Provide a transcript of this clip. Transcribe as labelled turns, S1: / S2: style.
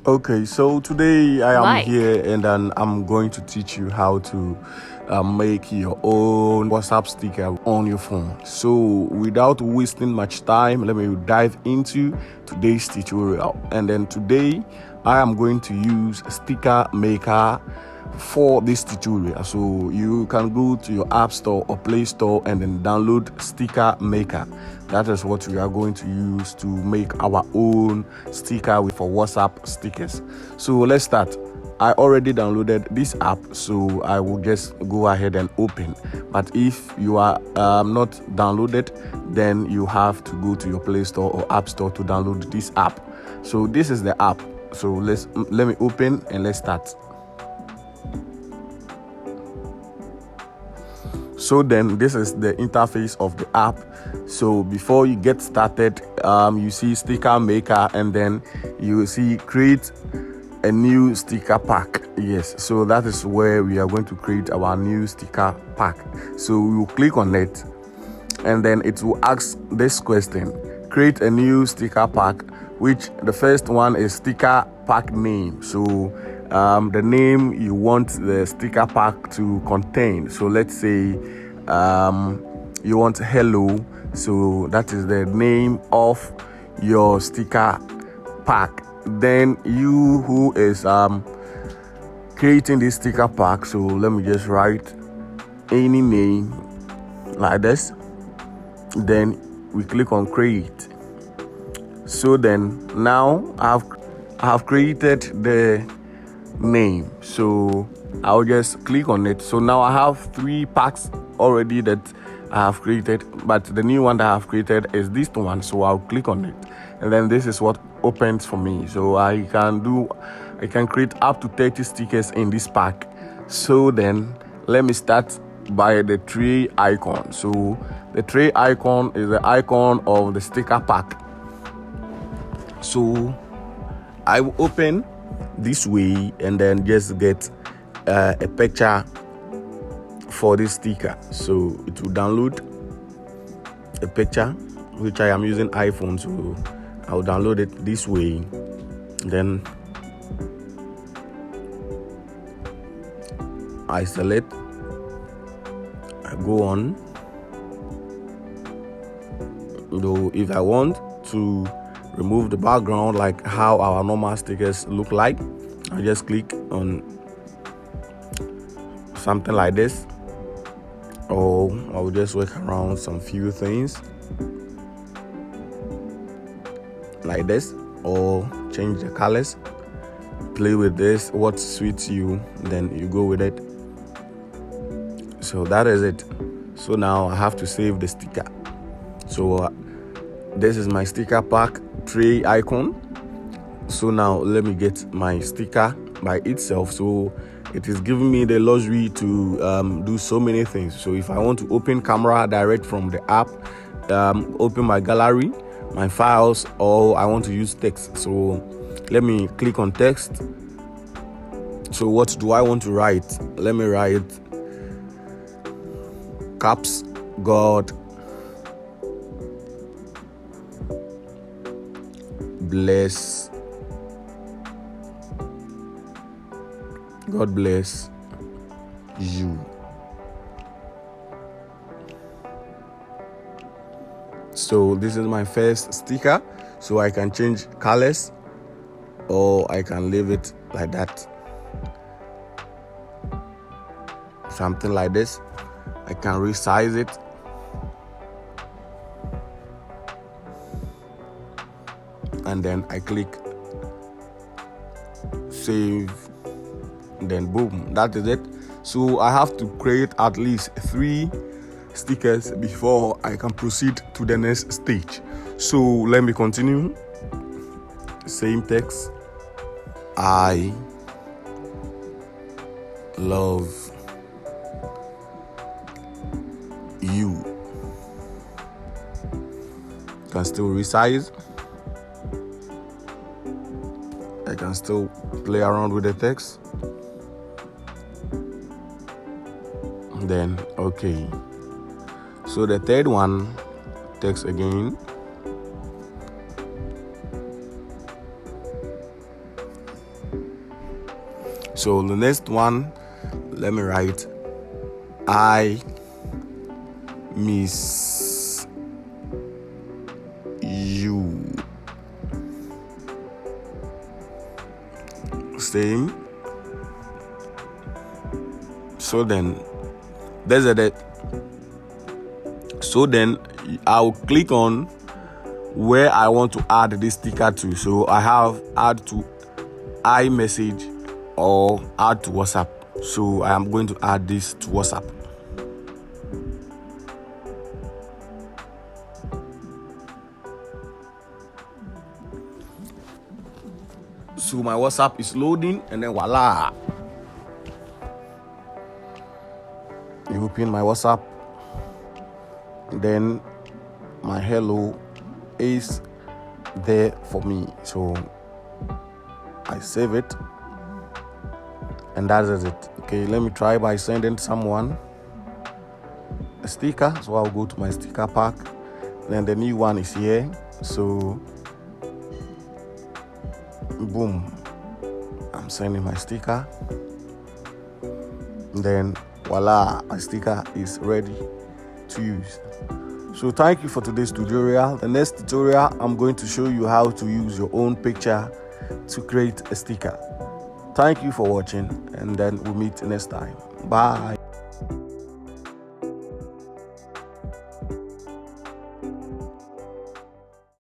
S1: Okay, so today I am
S2: Like,
S1: here and then I'm going to teach you how to make your own WhatsApp sticker on your phone. So, without wasting much time, let me dive into today's tutorial. And then today I am going to use Sticker Maker for this tutorial. So you can go to your App Store or Play Store and then download Sticker Maker. That is what we are going to use to make our own sticker for WhatsApp stickers. So let's start. I already downloaded this app, so I will just go ahead and open. But if you are not downloaded, then you have to go to your Play Store or App Store to download this app. So this is the app. So let me open and let's start. So then this is the interface of the app. So before you get started, you see Sticker Maker and then you see create a new sticker pack. Yes, so that is where we are going to create our new sticker pack. So we will click on it and then it will ask this question: create a new sticker pack, which the first one is sticker pack name. So the name you want the sticker pack to contain. So let's say you want hello, so that is the name of your sticker pack. Then you who is creating this sticker pack, so let me just write any name like this, then we click on create. So then now I have created the name, so I'll just click on it. So now I have 3 packs already that I have created, but the new one that I have created is this one, so I'll click on it and then this is what opens for me. So I can create up to 30 stickers in this pack. So then let me start by the tray icon. So the tray icon is the icon of the sticker pack. So I will open this way and then just get a picture for this sticker. So it will download a picture, which I am using iPhone, so I'll download it this way. Then I select, I go on. Though if I want to remove the background like how our normal stickers look like, I just click on something like this, or I'll just work around some few things like this, or change the colors, play with this, what suits you, then you go with it. So that is it. So now I have to save the sticker. So this is my sticker pack tray icon. So now let me get my sticker by itself. So it is giving me the luxury to do so many things. So if I want to open camera direct from the app, open my gallery, my files, or I want to use text. So let me click on text. So what do I want to write? Let me write caps God bless. God bless you. So this is my first sticker. So I can change colors or I can leave it like that. Something like this. I can resize it. And then I click save. Then boom, that is it. So I have to create at least 3 stickers before I can proceed to the next stage. So let me continue. Same text. I love you. Can still resize. I can still play around with the text. Then okay. So the third one, text again. So the next one, let me write I miss you. Same. So then there's a so then I'll click on where I want to add this sticker to. So I have add to iMessage or add to WhatsApp. So I am going to add this to WhatsApp. So my WhatsApp is loading, and then voila, you open my WhatsApp, then my hello is there for me. So I save it, and that is it. Okay, let me try by sending someone a sticker. So I'll go to my sticker pack, then the new one is here. So boom, I'm sending my sticker, then voila, my sticker is ready to use. So thank you for today's tutorial. The next tutorial, I'm going to show you how to use your own picture to create a sticker. Thank you for watching, and then we'll meet next time. Bye.